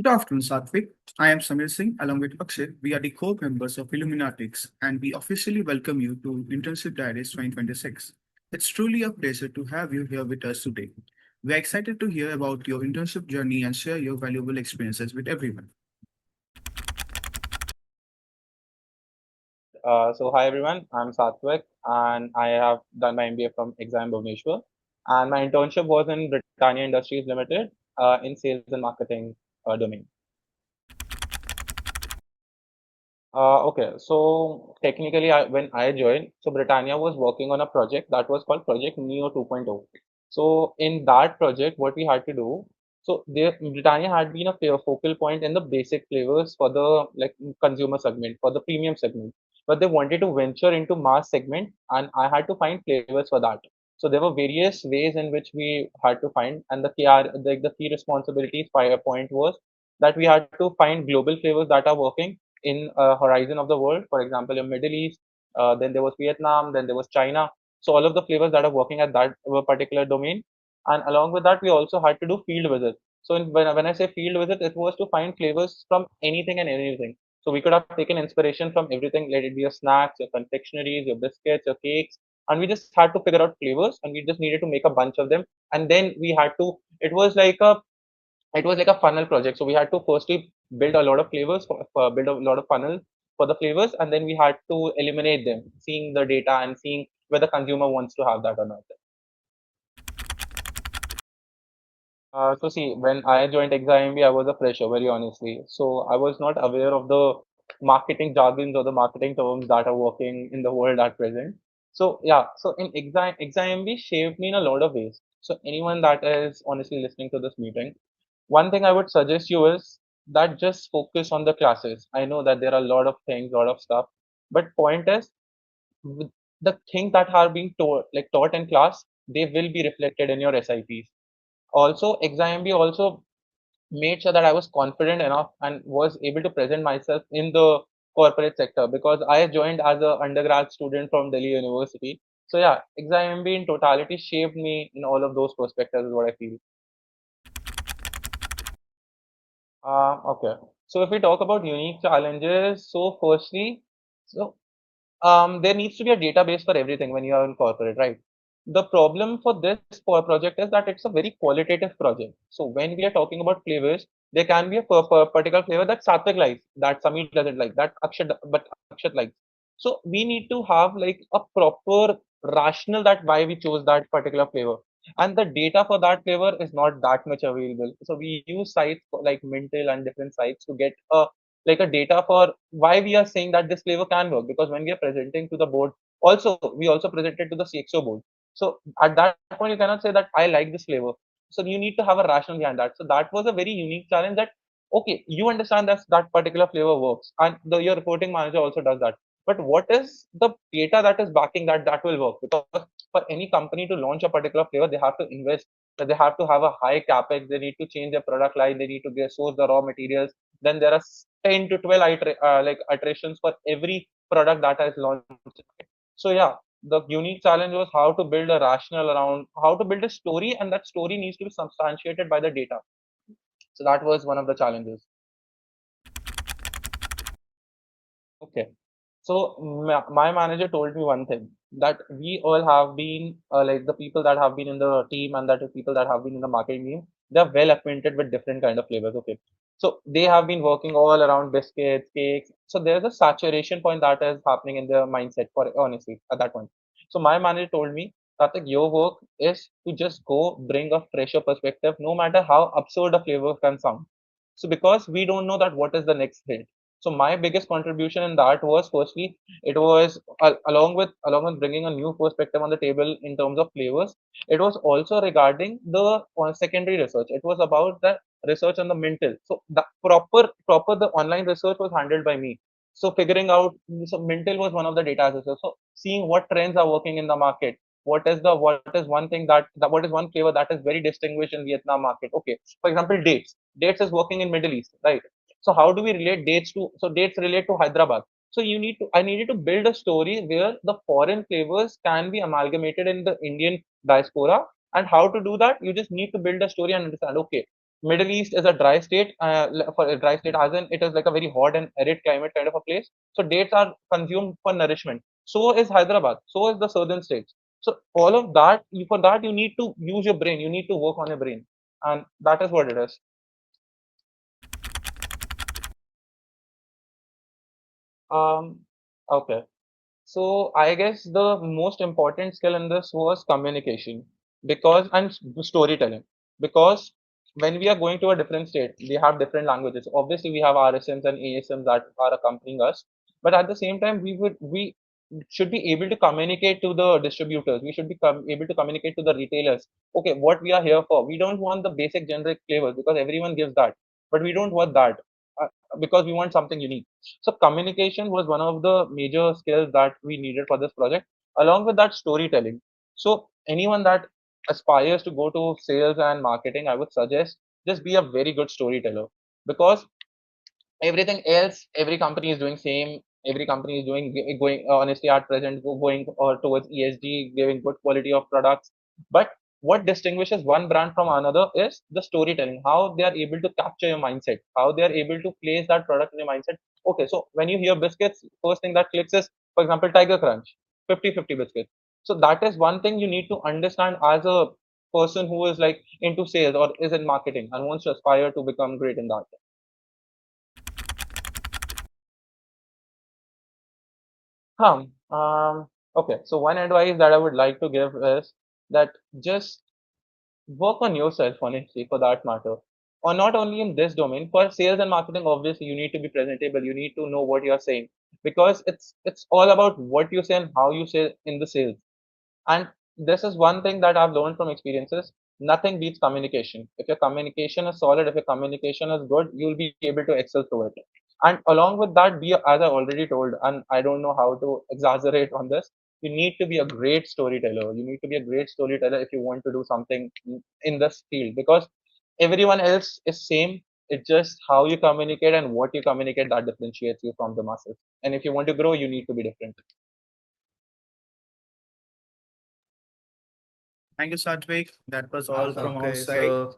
Good afternoon, Satvik. I am Samir Singh along with Akshay. We are the core members of IlluminatiX and we officially welcome you to Internship Diaries 2026. It's truly a pleasure to have you here with us today. We are excited to hear about your internship journey and share your valuable experiences with everyone. Hi everyone, I'm Satvik and I have done my MBA from XIM Bhubaneswar and my internship was in Britannia Industries Limited in sales and marketing domain. Okay, so technically when I joined, so Britannia was working on a project that was called Project Neo 2.0. So in that project, what we had to do, so there, Britannia had been a focal point in the basic flavors for the like consumer segment, for the premium segment, but they wanted to venture into mass segment, and I had to find flavors for that. So there were various ways in which we had to find, and the key responsibilities point was that we had to find global flavors that are working in a horizon of the world. For example, in Middle East, then there was Vietnam, then there was China. So all of the flavors that are working at that particular domain, and along with that, we also had to do field visits. So when I say field visit, it was to find flavors from anything and anything. So we could have taken inspiration from everything, let it be your snacks, your confectionaries, your biscuits, your cakes, and we just had to figure out flavors, and we just needed to make a bunch of them, and then we had to. It was like a funnel project. So we had to firstly build a lot of flavors, build a lot of funnels for the flavors, and then we had to eliminate them, seeing the data and seeing whether consumer wants to have that or not. So see, when I joined XIMB, I was a fresher, very honestly. So I was not aware of the marketing jargons or the marketing terms that are working in the world at present. So yeah, so in XIMB shaped me in a lot of ways. So anyone that is honestly listening to this meeting, one thing I would suggest you is that just focus on the classes. I know that there are a lot of things, a lot of stuff, but point is the things that are being taught in class, they will be reflected in your SIPs. Also, XIMB also made sure that I was confident enough and was able to present myself in the corporate sector because I joined as an undergrad student from Delhi University. So yeah, XIMB in totality shaped me in all of those perspectives is what I feel. Okay. So if we talk about unique challenges, so firstly, so there needs to be a database for everything when you are in corporate, right? The problem for this project is that it's a very qualitative project. So when we are talking about flavors, there can be a particular flavor that Satvik likes, that Samir doesn't like, that but Akshat likes. So we need to have like a proper rationale that why we chose that particular flavor. And the data for that flavor is not that much available. So we use sites like Mintel and different sites to get a data for why we are saying that this flavor can work, because when we are presenting to the board, also we also presented to the CXO board. So at that point you cannot say that I like this flavor. So you need to have a rationale behind that. So that was a very unique challenge, that okay, you understand that that particular flavor works, and your reporting manager also does that, but what is the data that is backing that will work? Because for any company to launch a particular flavor, they have to invest, they have to have a high capex, they need to change their product line, they need to source the raw materials, then there are 10 to 12 iterations for every product that is launched. So yeah, the unique challenge was how to build a rationale around, how to build a story, and that story needs to be substantiated by the data. So that was one of the challenges. Okay. So my manager told me one thing, that we all have been like the people that have been in the team and that the people that have been in the marketing team, they're well acquainted with different kind of flavors. Okay. So they have been working all around biscuits, cakes. So there's a saturation point that is happening in their mindset for honestly at that point. So my manager told me that your work is to just go bring a fresher perspective, no matter how absurd a flavor can sound. So because we don't know that what is the next hit. So my biggest contribution in that was firstly, it was along with bringing a new perspective on the table in terms of flavors. It was also regarding the secondary research. It was about the research on the mental. So the proper the online research was handled by me. So figuring out, so mental was one of the data research. So seeing what trends are working in the market. What is one thing that what is one flavor that is very distinguished in Vietnam market? Okay, for example, dates. Dates is working in Middle East, right? So how do we relate dates to? So dates relate to Hyderabad. So I needed to build a story where the foreign flavors can be amalgamated in the Indian diaspora. And how to do that? You just need to build a story and understand. Okay, Middle East is a dry state. For a dry state, as in it is like a very hot and arid climate kind of a place. So dates are consumed for nourishment. So is Hyderabad. So is the southern states. So all of that, for that you need to use your brain. You need to work on your brain, and that is what it is. Um, okay. So I guess the most important skill in this was communication because and storytelling, because when we are going to a different state, we have different languages. Obviously, we have RSMs and ASMs that are accompanying us, but at the same time, we should be able to communicate to the distributors. We should be able to communicate to the retailers. Okay, what we are here for. We don't want the basic generic flavors because everyone gives that, but we don't want that uh, because we want something unique. So communication was one of the major skills that we needed for this project, along with that storytelling. So anyone that aspires to go to sales and marketing, I would suggest just be a very good storyteller, because everything else, every company is doing same. Every company is doing going honestly at present going towards ESG, giving good quality of products. But what distinguishes one brand from another is the storytelling, how they are able to capture your mindset, how they are able to place that product in your mindset. Okay, so when you hear biscuits, first thing that clicks is, for example, Tiger Crunch, 50-50 biscuits. So that is one thing you need to understand as a person who is like into sales or is in marketing and wants to aspire to become great in that. Okay, so one advice that I would like to give is that just work on yourself, honestly, for that matter. Or not only in this domain, for sales and marketing, obviously, you need to be presentable. You need to know what you're saying, because it's all about what you say and how you say in the sales. And this is one thing that I've learned from experiences. Nothing beats communication. If your communication is solid, if your communication is good, you'll be able to excel through it. And along with that, be as I already told, and I don't know how to exaggerate on this. You need to be a great storyteller. You need to be a great storyteller if you want to do something in this field, because everyone else is same. It's just how you communicate and what you communicate that differentiates you from the masses. And if you want to grow, you need to be different. Thank you, Satvik. That was all from our Okay, side. so